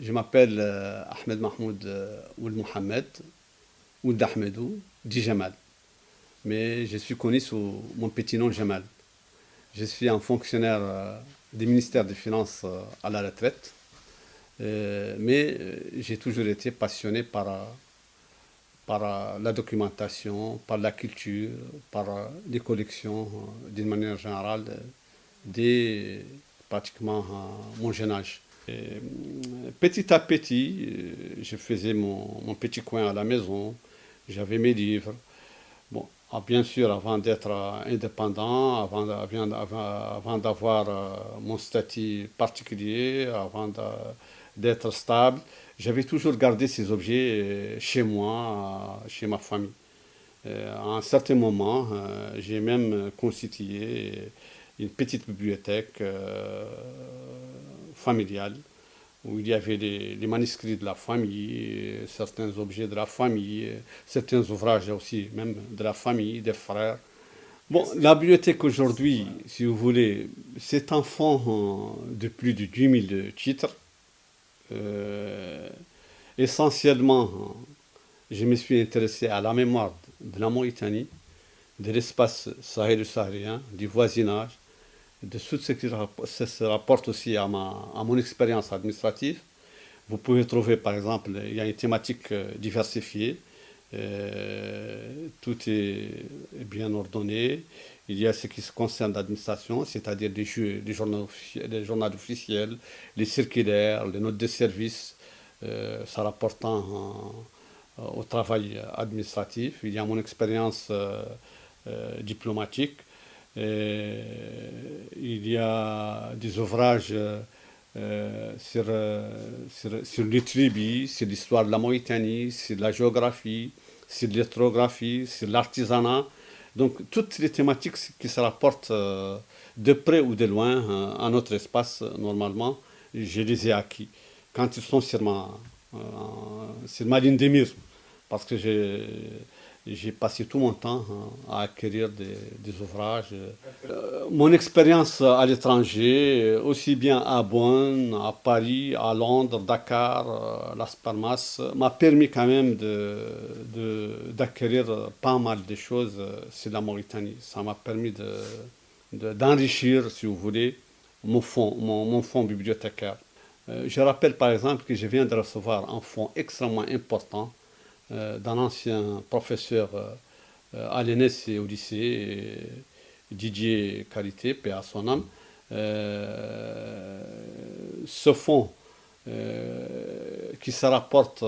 Je m'appelle Ahmed Mahmoud Ould Mohamed, Ould Ahmedou, dit Jamal. Mais je suis connu sous mon petit nom Jamal. Je suis un fonctionnaire du ministère des Finances à la retraite. Mais j'ai toujours été passionné par la documentation, par la culture, par les collections d'une manière générale dès pratiquement mon jeune âge. Petit à petit, je faisais mon petit coin à la maison, j'avais mes livres. Bon, bien sûr, avant d'être indépendant, avant d'avoir mon statut particulier, d'être stable, j'avais toujours gardé ces objets chez moi, chez ma famille. À un certain moment, j'ai même constitué une petite bibliothèque familiale où il y avait les manuscrits de la famille, certains objets de la famille, certains ouvrages aussi, même de la famille, des frères. Bon, la bibliothèque aujourd'hui, si vous voulez, c'est un fonds de plus de 10 000 titres. Euh, Essentiellement, je me suis intéressé à la mémoire de la Mauritanie, de l'espace sahélo-saharien, du voisinage, de tout ce qui se rapporte aussi à mon expérience administrative. Vous pouvez trouver, par exemple, il y a une thématique diversifiée. Tout est bien ordonné. Il y a ce qui se concerne l'administration, c'est-à-dire les journaux officiels, les circulaires, les notes de service, ça rapportant au travail administratif. Il y a mon expérience diplomatique. Il y a des ouvrages sur les tribus, sur l'histoire de la Mauritanie, sur la géographie, sur l'ethnographie, sur l'artisanat. Donc toutes les thématiques qui se rapportent de près ou de loin à notre espace, normalement, je les ai acquis. Quand ils sont sur ma ligne de mire, parce que j'ai passé tout mon temps à acquérir des ouvrages. Mon expérience à l'étranger, aussi bien à Bonn, à Paris, à Londres, Dakar, Las Palmas, m'a permis quand même d'acquérir pas mal de choses sur la Mauritanie. Ça m'a permis d'enrichir, si vous voulez, mon fonds bibliothécaire. Je rappelle par exemple que je viens de recevoir un fonds extrêmement important d'un ancien professeur à l'ENS et au lycée, Didier Qualité, paix à son âme. Ce fonds qui se rapporte,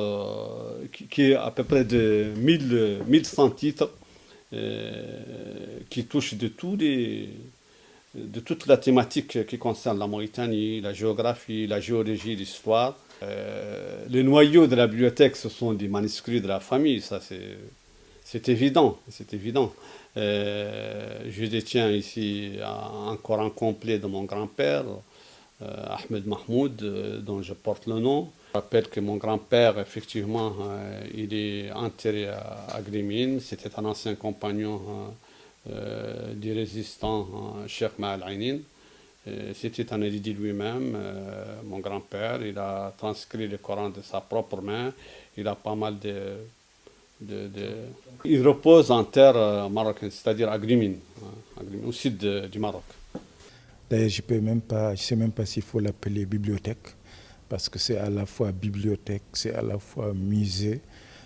qui est à peu près de 1100 titres, qui touche de toute la thématique qui concerne la Mauritanie, la géographie, la géologie, l'histoire. Les noyaux de la bibliothèque, ce sont des manuscrits de la famille, ça c'est évident, c'est évident. Je détiens ici un Coran complet de mon grand-père, Ahmed Mahmoud, dont je porte le nom. Je rappelle que mon grand-père, effectivement, il est enterré à Grimine. C'était un ancien compagnon du résistant Cheikh Ma'al Ainin. C'était un érudit lui-même, mon grand-père. Il a transcrit le Coran de sa propre main. Il a pas mal Il repose en terre marocaine, c'est-à-dire à Grimine, au sud du Maroc. D'ailleurs, je ne sais même pas s'il faut l'appeler bibliothèque, parce que c'est à la fois bibliothèque, c'est à la fois musée,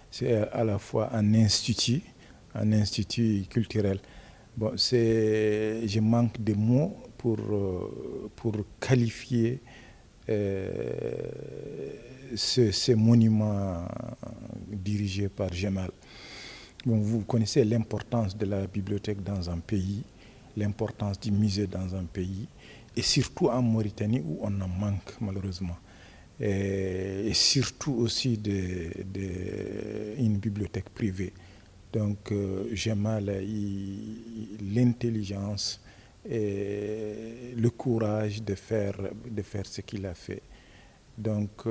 c'est à la fois un institut culturel. Bon, je manque de mots pour qualifier ces monuments dirigés par Jamal. Bon, vous connaissez l'importance de la bibliothèque dans un pays, l'importance du musée dans un pays, et surtout en Mauritanie où on en manque malheureusement. Et surtout aussi une bibliothèque privée. Donc Jamal a eu l'intelligence et le courage de faire ce qu'il a fait. Donc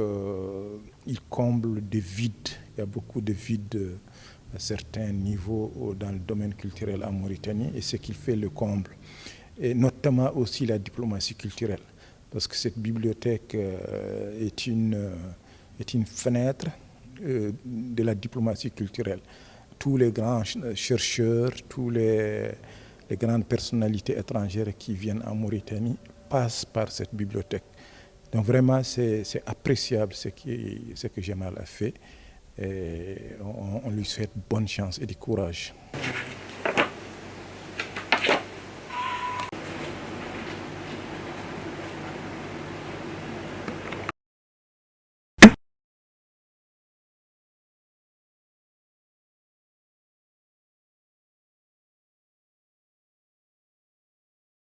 il comble des vides. Il y a beaucoup de vides à certains niveaux dans le domaine culturel en Mauritanie, et ce qu'il fait le comble. Et notamment aussi la diplomatie culturelle, parce que cette bibliothèque est une est une fenêtre de la diplomatie culturelle. Tous les grands chercheurs, tous les grandes personnalités étrangères qui viennent en Mauritanie passent par cette bibliothèque. Donc vraiment, c'est appréciable ce que Jemal a fait. Et on lui souhaite bonne chance et du courage.